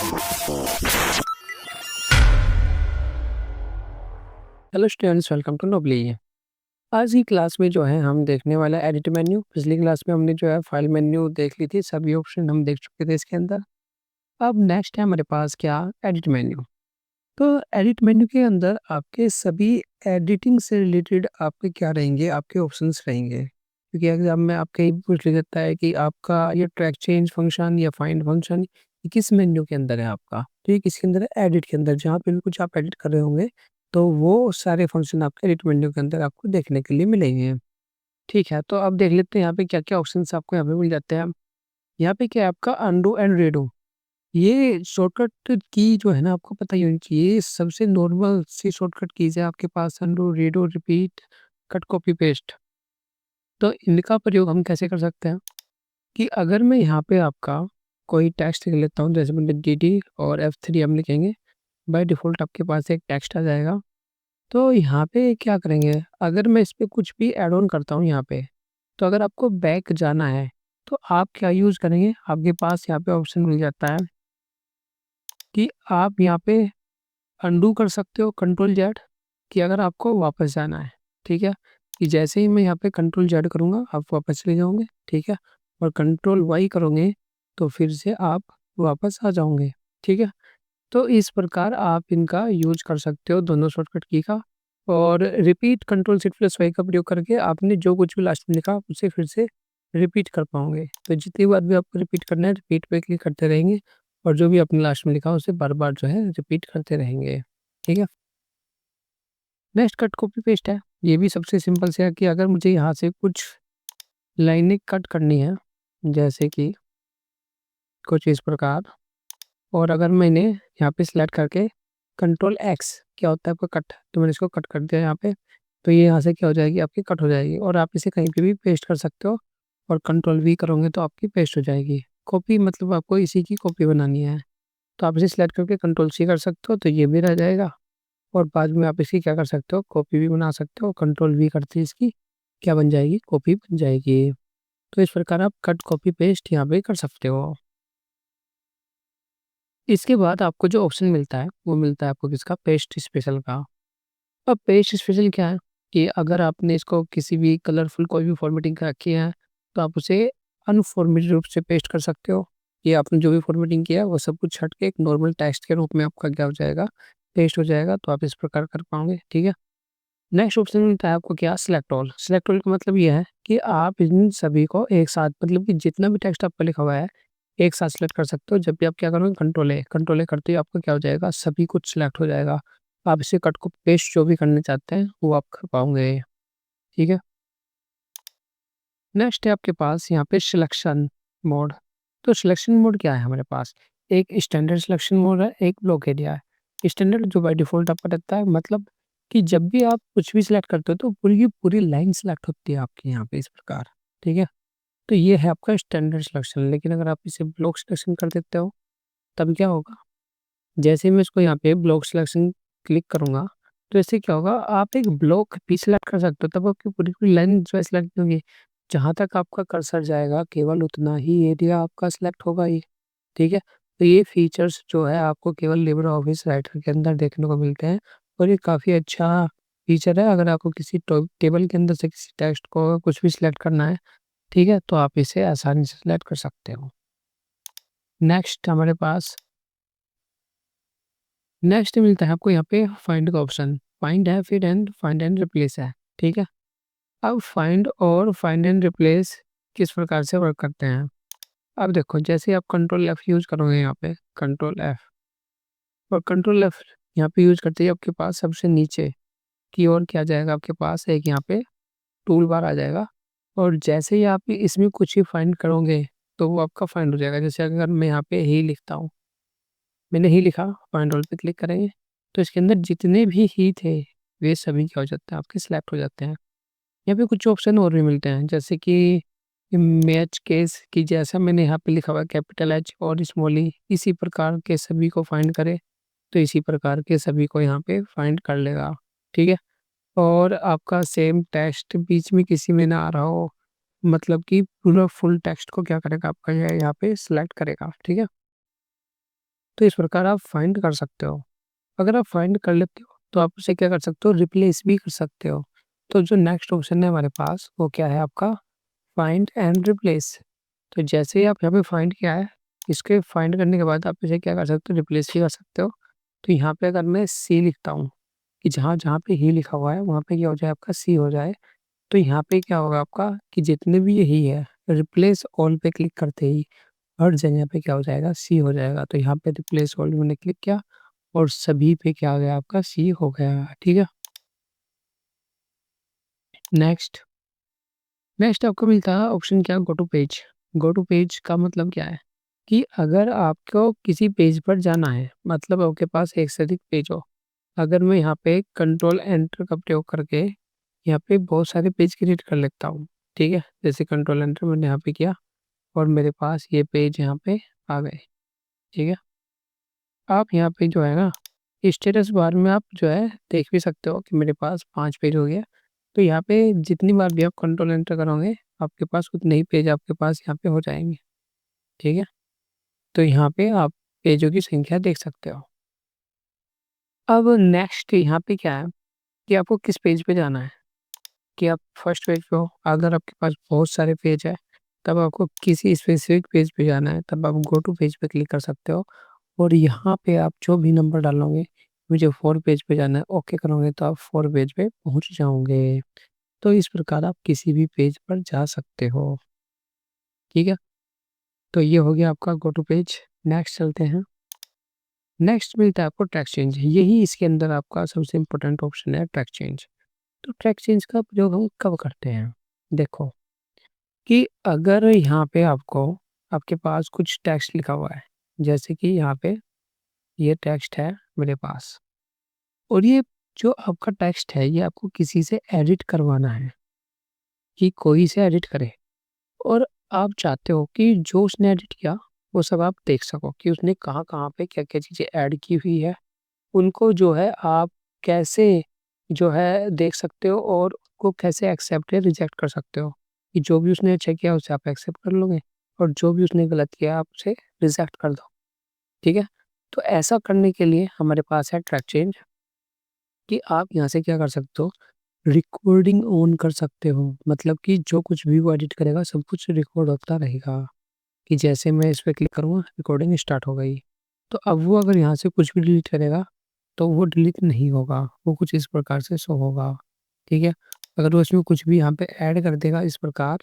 Hello students, welcome to Nobly. आज की class में जो है हम देखने वाला है एडिट मेन्यू। पिछली क्लास में हमने जो है फाइल मेन्यू देख ली थी, सभी ऑप्शन हम देख चुके थे इसके अंदर। अब नेक्स्ट है हमारे पास क्या, एडिट मेन्यू। तो एडिट मेन्यू के अंदर आपके सभी एडिटिंग से रिलेटेड आपके क्या रहेंगे, आपके ऑप्शंस रहेंगे। क्योंकि एग्जाम में आपके ही पूछ लिया जाता है कि आपका ये ट्रैक चेंज फंक्शन या फाइंड फंक्शन ये किस मेन्यू के अंदर है आपका। तो ये किसके अंदर है, एडिट के अंदर। जहाँ पे भी कुछ आप एडिट कर रहे होंगे तो वो सारे फंक्शन आपके एडिट मेन्यू के अंदर आपको देखने के लिए मिलेंगे। ठीक है, तो अब देख लेते हैं यहाँ पे क्या क्या ऑप्शंस आपको यहाँ पे मिल जाते हैं। यहाँ पे क्या है आपका अनडू एंड रेडो। ये शॉर्टकट की जो है ना, आपको पता ही होनी चाहिए, ये सबसे नॉर्मल सी शॉर्टकट कीज है आपके पास। Undo, redo, repeat, cut, copy, paste. तो इनका प्रयोग हम कैसे कर सकते हैं कि अगर मैं यहाँ पे आपका कोई टेक्स्ट लिख लेता हूँ, जैसे मैंने डी और F3 हम लिखेंगे, बाय डिफ़ॉल्ट आपके पास एक टेक्स्ट आ जाएगा। तो यहाँ पे क्या करेंगे, अगर मैं इस पे कुछ भी ऐड ऑन करता हूँ यहाँ पे, तो अगर आपको बैक जाना है तो आप क्या यूज़ करेंगे, आपके पास यहाँ पे ऑप्शन मिल जाता है कि आप यहाँ पे अंडू कर सकते हो कंट्रोल जेड, कि अगर आपको वापस जाना है। ठीक है, कि जैसे ही मैं यहाँ पे कंट्रोल जेड करूँगा आप वापस चले जाओगे। ठीक है, और कंट्रोल वाई करोगे तो फिर से आप वापस आ जाओगे। ठीक है, तो इस प्रकार आप इनका यूज कर सकते हो, दोनों शॉर्टकट की का। और repeat control shift plus Y का प्रयोग करके आपने जो कुछ भी लास्ट में लिखा उसे फिर से रिपीट कर पाओगे। तो जितनी बार भी आपको रिपीट करना है, रिपीट पे क्लिक करते रहेंगे और जो भी आपने लास्ट में लिखा उसे बार बार जो है रिपीट करते रहेंगे। ठीक है, नेक्स्ट कट कॉपी पेस्ट है। ये भी सबसे सिंपल से है कि अगर मुझे यहाँ से कुछ लाइनें कट करनी है, जैसे कि कुछ इस प्रकार, और अगर मैंने यहाँ पे सिलेक्ट करके कंट्रोल एक्स, क्या होता है आपका कट, तो मैंने इसको कट कर दिया यहाँ पे, तो ये यहाँ से क्या हो जाएगी, आपकी कट हो जाएगी। और आप इसे कहीं पे भी पेस्ट कर सकते हो, और कंट्रोल वी करोगे तो आपकी पेस्ट हो जाएगी। कॉपी मतलब आपको इसी की कॉपी बनानी है, तो आप इसे सिलेक्ट करके कंट्रोल सी कर सकते हो तो ये भी रह जाएगा। और बाद में आप इसकी क्या कर सकते हो, कॉपी भी बना सकते हो। कंट्रोल वी करते ही इसकी क्या बन जाएगी, कॉपी बन जाएगी। तो इस प्रकार आप कट कॉपी पेस्ट यहाँ पे कर सकते हो। इसके बाद आपको जो ऑप्शन मिलता है वो मिलता है आपको किसका, पेस्ट स्पेशल का। अब पेस्ट स्पेशल क्या है कि अगर आपने इसको किसी भी कलरफुल कोई भी फॉर्मेटिंग कर रखी है तो आप उसे अनफॉर्मेटेड रूप से पेस्ट कर सकते हो। ये आपने जो भी फॉर्मेटिंग किया है वो सब कुछ हट के एक नॉर्मल टेक्स्ट के रूप में आपका क्या हो जाएगा, पेस्ट हो जाएगा। तो आप इस प्रकार कर पाओगे। ठीक है, नेक्स्ट ऑप्शन मिलता है आपको क्या, सिलेक्ट ऑल। सिलेक्ट ऑल का मतलब ये है कि आप इन सभी को एक साथ, मतलब कि जितना भी टेक्स्ट आपका लिखा हुआ है एक साथ सिलेक्ट कर सकते हो। जब भी आप क्या करोगे, कंट्रोल ए करते ही आपका क्या हो जाएगा, सभी कुछ सिलेक्ट हो जाएगा। आप इसे कट को पेस्ट जो भी करना चाहते हैं वो आप कर पाओगे। ठीक है, नेक्स्ट है आपके पास यहाँ पे सिलेक्शन मोड। तो सिलेक्शन मोड क्या है हमारे पास, एक स्टैंडर्ड सिलेक्शन मोड है, एक ब्लॉक एरिया है। स्टैंडर्ड जो बाय डिफॉल्ट आपका रहता है, मतलब कि जब भी आप कुछ भी सिलेक्ट करते हो तो पूरी की पूरी लाइन सिलेक्ट होती है आपके यहाँ पे इस प्रकार। ठीक है, तो ये है आपका स्टैंडर्ड सिलेक्शन। लेकिन अगर आप इसे ब्लॉक सिलेक्शन कर देते हो तब क्या होगा, जैसे ही मैं इसको यहाँ पे ब्लॉक सिलेक्शन क्लिक करूँगा तो इससे क्या होगा, आप एक ब्लॉक भी सिलेक्ट कर सकते हो, तब आपकी पूरी पूरी लाइन जो है सिलेक्ट नहीं होगी। जहाँ तक आपका कर्सर जाएगा केवल उतना ही एरिया आपका सिलेक्ट होगा ये। ठीक है, तो ये फीचर्स जो है आपको केवल लिब्रे ऑफिस राइटर के अंदर देखने को मिलते हैं। और ये काफ़ी अच्छा फीचर है अगर आपको किसी टेबल के अंदर से किसी टेक्स्ट को कुछ भी सिलेक्ट करना है। ठीक है, तो आप इसे आसानी से सिलेक्ट कर सकते हो। नेक्स्ट हमारे पास नेक्स्ट मिलता है आपको यहाँ पे फाइंड का ऑप्शन। फाइंड है, फिर एंड फाइंड एंड रिप्लेस है। ठीक है, अब फाइंड और फाइंड एंड रिप्लेस किस प्रकार से वर्क करते हैं। अब देखो, जैसे आप कंट्रोल एफ यूज करोगे यहाँ पे, कंट्रोल एफ, और कंट्रोल एफ यहाँ पे यूज करते ही आपके पास सबसे नीचे की ओर क्या जाएगा, आपके पास एक यहाँ पे टूल बार आ जाएगा। और जैसे ही आप इसमें कुछ ही फाइंड करोगे तो वो आपका फाइंड हो जाएगा। जैसे अगर मैं यहाँ पे ही लिखता हूँ, मैंने ही लिखा, फाइंड ऑल पे क्लिक करेंगे तो इसके अंदर जितने भी ही थे वे सभी क्या हो जाते हैं, आपके सिलेक्ट हो जाते हैं। यहाँ पे कुछ ऑप्शन और भी मिलते हैं, जैसे कि मैच केस, की जैसा मैंने यहाँ पे लिखा हुआ कैपिटल एच और स्मॉल ई, इसी प्रकार के सभी को फाइंड करे तो इसी प्रकार के सभी को यहाँ पे फाइंड कर लेगा। ठीक है, और आपका सेम टेक्स्ट बीच में किसी में ना आ रहा हो, मतलब कि पूरा फुल टेक्स्ट को क्या करेगा, आपका यहाँ पे सिलेक्ट करेगा। ठीक है, तो इस प्रकार आप फाइंड कर सकते हो। अगर आप फाइंड कर लेते हो तो आप उसे क्या कर सकते हो, रिप्लेस भी कर सकते हो। तो जो नेक्स्ट ऑप्शन है हमारे पास वो क्या है आपका, फाइंड एंड रिप्लेस। तो जैसे ही आप यहाँ पे फाइंड किया है, इसके फाइंड करने के बाद आप इसे क्या कर सकते हो, रिप्लेस भी कर सकते हो। तो यहाँ पे अगर मैं सी लिखता हूँ कि जहाँ जहाँ पे ही लिखा हुआ है वहाँ पे क्या हो जाए आपका सी हो जाए, तो यहाँ पे क्या होगा आपका कि जितने भी ये ही है, रिप्लेस ऑल पे क्लिक करते ही हर जगह पे क्या हो जाएगा, सी हो जाएगा। तो यहाँ पे रिप्लेस ऑल मैंने क्लिक किया और सभी पे क्या आ गया आपका, सी हो गया। ठीक है। नेक्स्ट नेक्स्ट आपको मिलता है ऑप्शन क्या, go to page. Go to page का मतलब क्या है कि अगर आपको किसी पेज पर जाना है, मतलब आपके पास एक से अधिक पेज हो। अगर मैं यहाँ पे कंट्रोल एंटर का प्रयोग करके यहाँ पे बहुत सारे पेज क्रिएट कर लेता हूँ। ठीक है, जैसे कंट्रोल एंटर मैंने यहाँ पे किया और मेरे पास ये पेज यहाँ पे आ गए। ठीक है, आप यहाँ पे जो है ना, स्टेटस बार में आप जो है देख भी सकते हो कि मेरे पास 5 पेज हो गया। तो यहाँ पे जितनी बार भी आप कंट्रोल एंटर करोगे, आपके पास उतने ही पेज आपके पास यहाँ पे हो जाएंगे। ठीक है, तो यहाँ पे आप पेजों की संख्या देख सकते हो। अब नेक्स्ट यहाँ पे क्या है कि आपको किस पेज पे जाना है, कि आप फर्स्ट पेज पे हो। अगर आपके पास बहुत सारे पेज है, तब आपको किसी स्पेसिफिक पेज पे जाना है, तब आप गो टू पेज पे क्लिक कर सकते हो। और यहाँ पे आप जो भी नंबर डालोगे, मुझे 4 पेज पे जाना है, ओके करोगे तो आप 4 पेज पे पहुँच जाओगे। तो इस प्रकार आप किसी भी पेज पर जा सकते हो। ठीक है, तो ये हो गया आपका गो टू पेज। नेक्स्ट चलते हैं। नेक्स्ट मिलता है आपको ट्रैक चेंज। यही इसके अंदर आपका सबसे इम्पोर्टेंट ऑप्शन है, ट्रैक चेंज। तो ट्रैक चेंज का प्रयोग हम कब करते हैं, देखो कि अगर यहाँ पे आपको आपके पास कुछ टेक्स्ट लिखा हुआ है, जैसे कि यहाँ पे ये टेक्स्ट है मेरे पास, और ये जो आपका टेक्स्ट है ये आपको किसी से एडिट करवाना है, कि कोई से एडिट करे। और आप चाहते हो कि जो उसने एडिट किया वो सब आप देख सको कि उसने कहाँ-कहाँ पे क्या-क्या चीज़ें ऐड की हुई है। उनको जो है आप कैसे जो है देख सकते हो और उसको कैसे एक्सेप्ट या रिजेक्ट कर सकते हो। कि जो भी उसने अच्छा किया उसे आप एक्सेप्ट कर लोगे और जो भी उसने गलत किया आप उसे रिजेक्ट कर दो। ठीक है? तो ऐसा करने के लिए हमारे पास है ट्रैक चेंज, कि आप यहाँ से क्या कर सकते हो, रिकॉर्डिंग ऑन कर सकते हो। मतलब कि जो कुछ भी वो एडिट करेगा सब कुछ रिकॉर्ड होता रहेगा। कि जैसे मैं इस पे क्लिक करूँगा, रिकॉर्डिंग स्टार्ट हो गई। तो अब वो अगर यहाँ से कुछ भी डिलीट करेगा, तो वो डिलीट नहीं होगा, वो कुछ इस प्रकार से शो होगा। ठीक है? अगर वो इसमें कुछ भी यहाँ पे ऐड कर देगा इस प्रकार,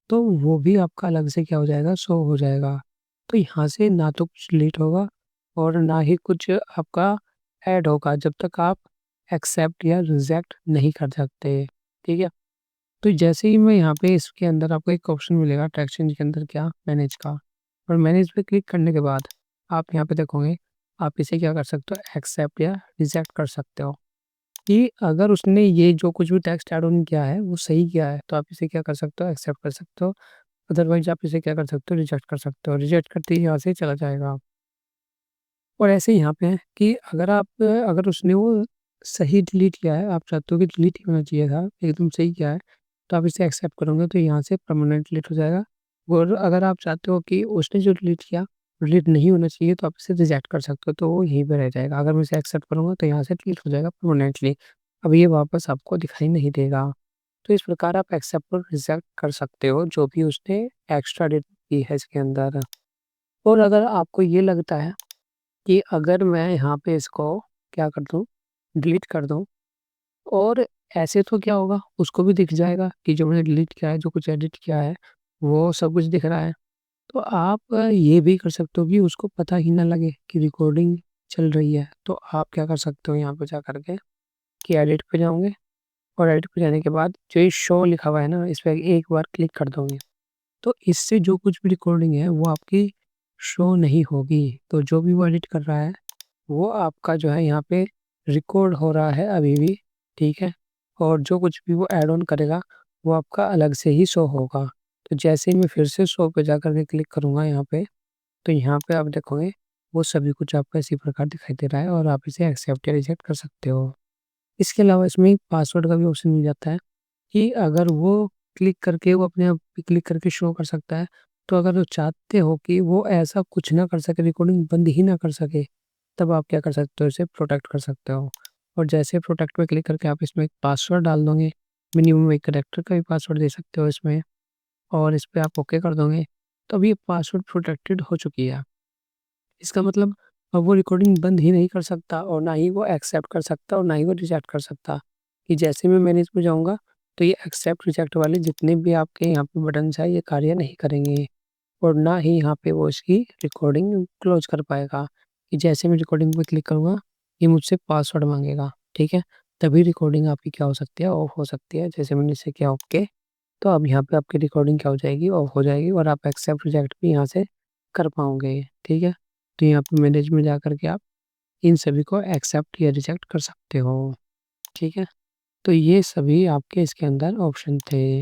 तो वो भी आपका अलग से क्या हो जाएगा, शो हो जाएगा। तो यहाँ से ना तो कुछ डिलीट होगा और ना ही कुछ आपका ऐड होगा, जब तक आप एक्सेप्ट या रिजेक्ट नहीं कर सकते। ठीक है? तो जैसे ही मैं यहाँ पे इसके अंदर आपको एक ऑप्शन मिलेगा ट्रैक चेंज के अंदर, क्या, मैनेज का। और मैनेज पे क्लिक करने के बाद आप यहाँ पे देखोगे, आप इसे क्या कर सकते हो, एक्सेप्ट या रिजेक्ट कर सकते हो। कि अगर उसने ये जो कुछ भी टेक्स्ट ऐड ऑन किया है वो सही किया है, तो आप इसे क्या कर सकते हो, एक्सेप्ट कर सकते हो। अदरवाइज आप इसे क्या कर सकते हो, रिजेक्ट कर सकते हो। रिजेक्ट करते ही यहाँ से चला जाएगा। और ऐसे ही यहाँ पे है कि अगर उसने वो सही डिलीट किया है, आप चाहते हो कि डिलीट ही होना चाहिए था, एकदम सही किया है, तो आप इसे एक्सेप्ट करोगे तो यहाँ से परमानेंट डिलीट हो जाएगा। और अगर आप चाहते हो कि उसने जो डिलीट किया, डिलीट नहीं होना चाहिए, तो आप इसे रिजेक्ट कर सकते हो, तो वो यहीं पे रह जाएगा। अगर मैं इसे एक्सेप्ट करूँगा तो यहाँ से डिलीट हो जाएगा परमानेंटली। अब ये वापस आपको दिखाई नहीं देगा। तो इस प्रकार आप एक्सेप्ट और रिजेक्ट कर सकते हो, जो भी उसने एक्स्ट्रा डिलीट की है इसके अंदर। और अगर आपको ये लगता है कि अगर मैं यहाँ पे इसको क्या कर दूँ, डिलीट कर दूँ, और ऐसे तो क्या होगा, उसको भी दिख जाएगा कि जो मैंने डिलीट किया है, जो कुछ एडिट किया है, वो सब कुछ दिख रहा है। तो आप ये भी कर सकते हो कि उसको पता ही ना लगे कि रिकॉर्डिंग चल रही है। तो आप क्या कर सकते हो, यहाँ पे जा कर के कि एडिट पे जाओगे और एडिट पे जाने के बाद जो ये शो लिखा हुआ है ना, इस पे एक बार क्लिक कर दोगे। तो इससे जो कुछ भी रिकॉर्डिंग है वो आपकी शो नहीं होगी। तो जो भी वो एडिट कर रहा है वो आपका जो है यहाँ पे रिकॉर्ड हो रहा है अभी भी। ठीक है, और जो कुछ भी वो ऐड ऑन करेगा वो आपका अलग से ही शो होगा। तो जैसे ही मैं फिर से शो पे जाकर के क्लिक करूँगा यहाँ पे, तो यहाँ पे आप देखोगे वो सभी कुछ आपका इसी प्रकार दिखाई दे रहा है और आप इसे एक्सेप्ट या रिजेक्ट कर सकते हो। इसके अलावा इसमें एक पासवर्ड का भी ऑप्शन मिल जाता है, कि अगर वो क्लिक करके वो अपने आप क्लिक करके शो कर सकता है, तो अगर वो चाहते हो कि वो ऐसा कुछ ना कर सके, रिकॉर्डिंग बंद ही ना कर सके, तब आप क्या कर सकते हो, इसे प्रोटेक्ट कर सकते हो। और जैसे प्रोटेक्ट पे क्लिक करके आप इसमें एक पासवर्ड डाल दोगे, मिनिमम एक कैरेक्टर का भी पासवर्ड दे सकते हो इसमें, और इस पे आप ओके कर दोगे, तो अब ये पासवर्ड प्रोटेक्टेड हो चुकी है। इसका मतलब अब वो रिकॉर्डिंग बंद ही नहीं कर सकता, और ना ही वो एक्सेप्ट कर सकता, और ना ही वो रिजेक्ट कर सकता। कि जैसे मैं मैनेज में जाऊँगा, तो ये एक्सेप्ट रिजेक्ट वाले जितने भी आपके यहाँ पे बटन्स हैं, ये कार्य नहीं करेंगे, और ना ही यहाँ पे वो इसकी रिकॉर्डिंग क्लोज़ कर पाएगा। कि जैसे मैं रिकॉर्डिंग पे क्लिक करूँगा, ये मुझसे पासवर्ड माँगेगा, ठीक है? तभी रिकॉर्डिंग आपकी क्या हो सकती है, ऑफ हो सकती है। जैसे मैंने इसे किया ओके, तो अब यहाँ पे आपकी रिकॉर्डिंग क्या हो जाएगी, ऑफ हो जाएगी, और आप एक्सेप्ट रिजेक्ट भी यहाँ से कर पाओगे, ठीक है? तो यहाँ पे मैनेज में जा कर के आप इन सभी को एक्सेप्ट या रिजेक्ट कर सकते हो, ठीक है? तो ये सभी आपके इसके अंदर ऑप्शन थे।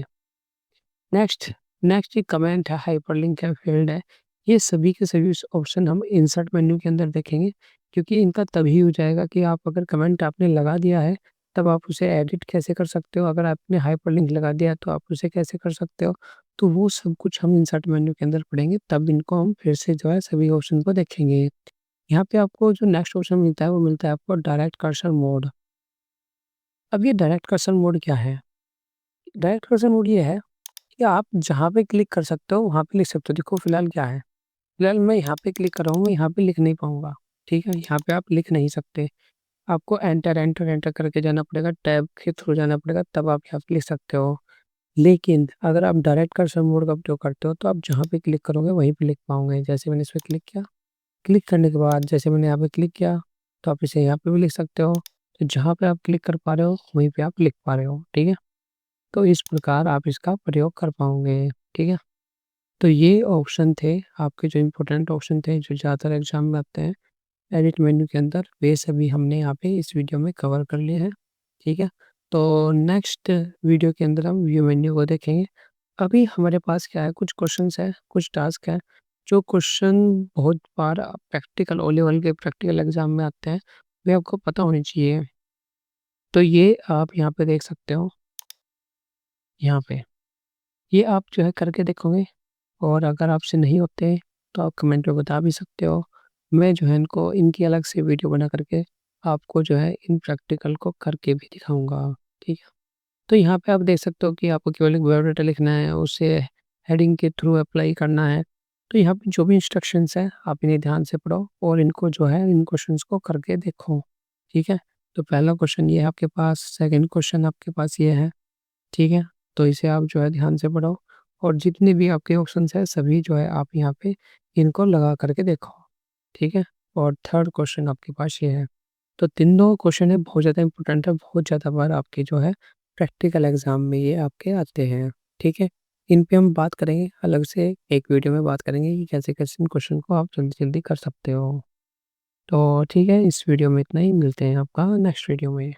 नेक्स्ट नेक्स्ट ये कमेंट है, हाइपरलिंक है, फील्ड है। ये सभी के सभी ऑप्शन हम इंसर्ट मेन्यू के अंदर देखेंगे, क्योंकि इनका तभी हो जाएगा कि आप अगर कमेंट आपने लगा दिया है, तब आप उसे एडिट कैसे कर सकते हो, अगर आपने हाइपरलिंक लगा दिया है, तो आप उसे कैसे कर सकते हो। तो वो सब कुछ हम इंसर्ट मेन्यू के अंदर पढ़ेंगे, तब इनको हम फिर से जो है सभी ऑप्शन को देखेंगे। यहाँ पे आपको जो नेक्स्ट ऑप्शन मिलता है, वो मिलता है आपको डायरेक्ट कर्सर मोड। अब ये डायरेक्ट कर्सर मोड क्या है? डायरेक्ट कर्सर मोड ये है कि आप जहाँ पे क्लिक कर सकते हो, वहाँ पे लिख सकते हो। देखो फिलहाल क्या है, फिलहाल मैं यहाँ पे क्लिक कर रहा हूँ, मैं यहाँ पे लिख नहीं पाऊँगा, ठीक है? यहाँ पे आप लिख नहीं सकते। आपको एंटर, एंटर, एंटर करके जाना पड़ेगा, टैब के थ्रू जाना पड़ेगा, तब आप यहाँ पे लिख सकते हो। लेकिन अगर आप डायरेक्ट कर्सर मोड का उपयोग करते हो, तो आप जहाँ पे क्लिक करोगे, वहीं पे लिख पाओगे। जैसे मैंने इस पे क्लिक किया, क्लिक करने के बाद जैसे मैंने यहाँ पे क्लिक किया, तो आप इसे यहाँ पे भी लिख सकते हो। तो जहाँ पे आप क्लिक कर पा रहे हो, वहीं पे आप लिख पा रहे हो, ठीक है? तो इस प्रकार आप इसका प्रयोग कर पाओगे, ठीक है? तो ये ऑप्शन थे आपके, जो इम्पोर्टेंट ऑप्शन थे, जो ज़्यादातर एग्ज़ाम में आते हैं एडिट मेन्यू के अंदर, वे सभी हमने यहाँ पे इस वीडियो में कवर कर लिए हैं, ठीक है? तो नेक्स्ट वीडियो के अंदर हम व्यू मेन्यू को देखेंगे। अभी हमारे पास क्या है, कुछ क्वेश्चंस हैं, कुछ टास्क हैं, जो क्वेश्चन बहुत बार प्रैक्टिकल ओ लेवल के प्रैक्टिकल एग्ज़ाम में आते हैं, वे आपको पता होने चाहिए। तो ये आप यहाँ पे देख सकते हो, यहाँ पे। ये आप जो है करके देखोगे, और अगर आपसे नहीं होते, तो आप कमेंट में बता भी सकते हो। मैं जो है इनको, इनकी अलग से वीडियो बना करके आपको जो है इन प्रैक्टिकल को करके भी दिखाऊँगा, ठीक है? तो यहाँ पे आप देख सकते हो कि आपको केवल एक बायोडाटा लिखना है, उसे हेडिंग के थ्रू अप्लाई करना है। तो यहाँ पे जो भी इंस्ट्रक्शंस हैं, आप इन्हें ध्यान से पढ़ो, और इनको जो है, इन क्वेश्चंस को करके देखो, ठीक है? तो पहला क्वेश्चन ये है आपके पास, सेकंड क्वेश्चन आपके पास ये है, ठीक है? तो इसे आप जो है ध्यान से पढ़ो, और जितने भी आपके ऑप्शंस हैं, सभी जो है आप यहाँ पे इनको लगा करके देखो, ठीक है? और थर्ड क्वेश्चन आपके पास ये है। तो तीनों क्वेश्चन है, बहुत ज़्यादा इम्पोर्टेंट है, बहुत ज़्यादा बार आपके जो है प्रैक्टिकल एग्ज़ाम में ये आपके आते हैं, ठीक है? इन पे हम बात करेंगे अलग से, एक वीडियो में बात करेंगे कि कैसे-कैसे इन क्वेश्चन को आप जल्दी-जल्दी कर सकते हो। तो ठीक है, इस वीडियो में इतना ही, मिलते हैं आपका नेक्स्ट वीडियो में।